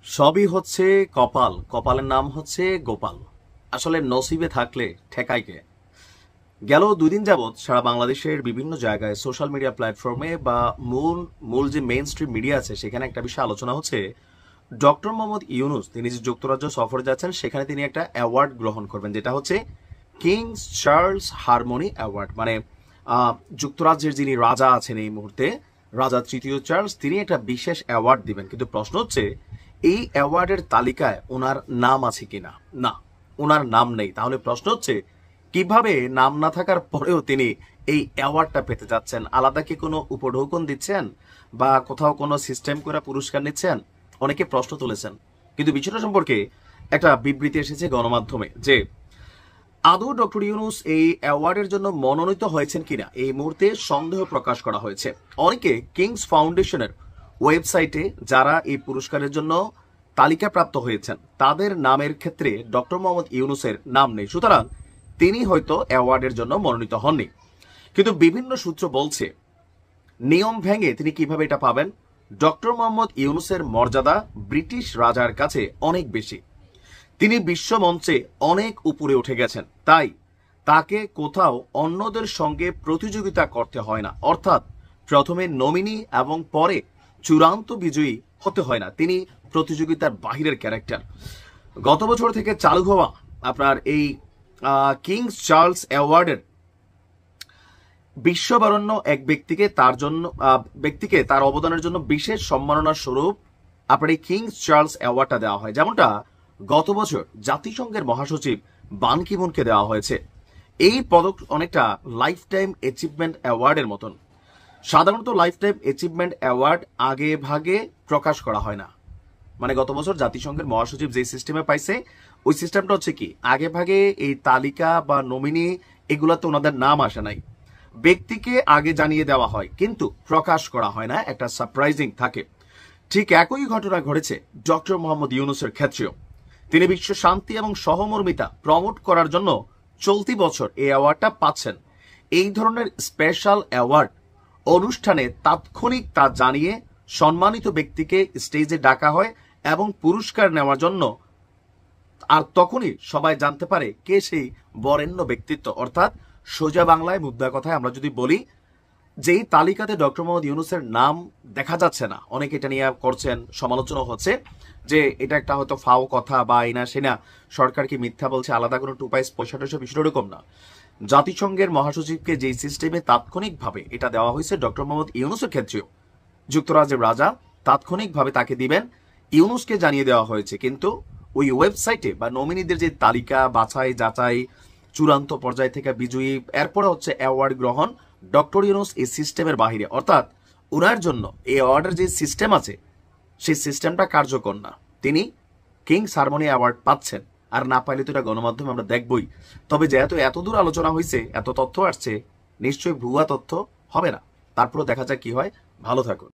সবই হচ্ছে কপাল, কপালের নাম হচ্ছে গোপাল। আসলে নসিবে থাকলে ঠেকায় কে? গেল 2 দিন যাবৎ সারা বাংলাদেশের বিভিন্ন জায়গায় সোশ্যাল মিডিয়া প্ল্যাটফর্মে বা মূল মূল যে মেইন স্ট্রিম মিডিয়া আছে সেখানে একটা বিষয় আলোচনা হচ্ছে। ডক্টর মোহাম্মদ ইউনূস তিনি যে যুক্তরাজ্য সফরে যাচ্ছেন সেখানে তিনি একটা অ্যাওয়ার্ড গ্রহণ করবেন, যেটা হচ্ছে কিংস চার্লস হারমোনি অ্যাওয়ার্ড। মানে যুক্তরাজ্যের যিনি রাজা আছেন এই মুহূর্তে, রাজা তৃতীয় চার্লস, তিনি একটা বিশেষ অ্যাওয়ার্ড দিবেন। কিন্তু প্রশ্ন হচ্ছে এই অ্যাওয়ার্ডের তালিকায় ওনার নাম আছে কিনা। না, ওনার নাম নেই। তাহলে প্রশ্ন হচ্ছে কিভাবে নাম না থাকার পরেও তিনি এই অ্যাওয়ার্ডটা পেতে যাচ্ছেন? আলাদা কি কোনো উপঢৌকন দিচ্ছেন বা কোথাও কোনো সিস্টেম করে পুরস্কার নিচ্ছেন? অনেকে প্রশ্ন তুলেছেন, কিন্তু বিষয়টা সম্পর্কে একটা বিবৃতি এসেছে গণমাধ্যমে যে আদৌ ডক্টর ইউনূস এই অ্যাওয়ার্ডের জন্য মনোনীত হয়েছেন কিনা এই মুহূর্তে সন্দেহ প্রকাশ করা হয়েছে। অনেকে কিংস ফাউন্ডেশনের ওয়েবসাইটে যারা এই পুরস্কারের জন্য তালিকাপ্রাপ্ত হয়েছেন তাদের নামের ক্ষেত্রে ডক্টর মোহাম্মদ ইউনূসের নাম নেই, সুতরাং তিনি হয়তো অ্যাওয়ার্ডের জন্য মনোনীত হননি। কিন্তু বিভিন্ন সূত্র বলছে নিয়ম ভেঙে তিনি কিভাবে এটা পাবেন। ডক্টর মোহাম্মদ ইউনূসের মর্যাদা ব্রিটিশ রাজার কাছে অনেক বেশি। তিনি বিশ্ব মঞ্চে অনেক উপরে উঠে গেছেন, তাই তাকে কোথাও অন্যদের সঙ্গে প্রতিযোগিতা করতে হয় না। অর্থাৎ প্রথমে নমিনি এবং পরে চূড়ান্ত বিজয়ী হতে হয় না। তিনি প্রতিযোগিতার বাহিরের ক্যারেক্টার। গত বছর থেকে চালু হওয়া আপনার এই কিংস চার্লস অ্যাওয়ার্ডের বিশ্ববরণ্য এক ব্যক্তিকে তার অবদানের জন্য বিশেষ সম্মাননা স্বরূপ আপনার এই কিংস চার্লস অ্যাওয়ার্ডটা দেওয়া হয়, যেমনটা গত বছর জাতিসংঘের মহাসচিব বান কি মুনকে দেওয়া হয়েছে। এই পদক অনেকটা লাইফ টাইম অ্যাচিভমেন্ট অ্যাওয়ার্ডের মতন। সাধারণত লাইফ টাইম অ্যাচিভমেন্ট অ্যাওয়ার্ড আগে ভাগে প্রকাশ করা হয় না। মানে গত বছর জাতিসংঘের মহাসচিব যে সিস্টেমে পাইছে ওই সিস্টেমটা হচ্ছে কি, আগে ভাগে এই তালিকা বা নমিনি এগুলাতে ওনাদের নাম আসে নাই, ব্যক্তিকে আগে জানিয়ে দেওয়া হয় কিন্তু প্রকাশ করা হয় না, একটা সারপ্রাইজিং থাকে। ঠিক একই ঘটনা ঘটেছে ডক্টর মোহাম্মদ ইউনূসের ক্ষেত্রেও। তিনি বিশ্ব শান্তি এবং সহমর্মিতা প্রমোট করার জন্য চলতি বছর এই অ্যাওয়ার্ডটা পাচ্ছেন। এই ধরনের স্পেশাল অ্যাওয়ার্ড অনুষ্ঠানে তাৎক্ষণিক তা জানিয়ে সম্মানিত ব্যক্তিকে স্টেজে ডাকা হয় এবং পুরস্কার নেওয়ার জন্য, আর তখনই সবাই জানতে পারে কে সেই বরেণ্য ব্যক্তিত্ব। অর্থাৎ সোজা বাংলায় মুদ্রা কথায় আমরা যদি বলি, যেই তালিকাতে ডক্টর মোহাম্মদ ইউনূসের নাম দেখা যাচ্ছে না, অনেকে এটা নিয়ে করছেন, সমালোচনা হচ্ছে যে এটা একটা হয়তো ফাও কথা বা এনা সেনা সরকার কি মিথ্যা বলছে, আলাদা কোনো টুপাইস পয়সা টয়সা বিষয়টা এরকম না। জাতিসংঘের মহাসচিবকে যেই সিস্টেমে তাৎক্ষণিকভাবে এটা দেওয়া হয়েছে ডক্টর মোহাম্মদ ইউনূসের ক্ষেত্রেও যুক্তরাজ্যের রাজা তাৎক্ষণিকভাবে তাকে দিবেন, ইউনূসকে জানিয়ে দেওয়া হয়েছে। কিন্তু ওই ওয়েবসাইটে বা নমিনিদের যে তালিকা বাছাই যাচাই, চূড়ান্ত পর্যায় থেকে বিজয়ী, এরপরে হচ্ছে অ্যাওয়ার্ড গ্রহণ, ডক্টর ইউনূস এই সিস্টেমের বাহিরে। অর্থাৎ ওনার জন্য এই অ্যাওয়ার্ডের যে সিস্টেম আছে সেই সিস্টেমটা কার্যকর না। তিনি কিংস হারমোনি অ্যাওয়ার্ড পাচ্ছেন, আর না পাইলে তো এটা গণমাধ্যমে আমরা দেখবই। তবে যেহেতু এত দূর আলোচনা হয়েছে, এত তথ্য আসছে, নিশ্চয়ই ভুয়া তথ্য হবে না। তারপরে দেখা যাক কি হয়। ভালো থাকুন।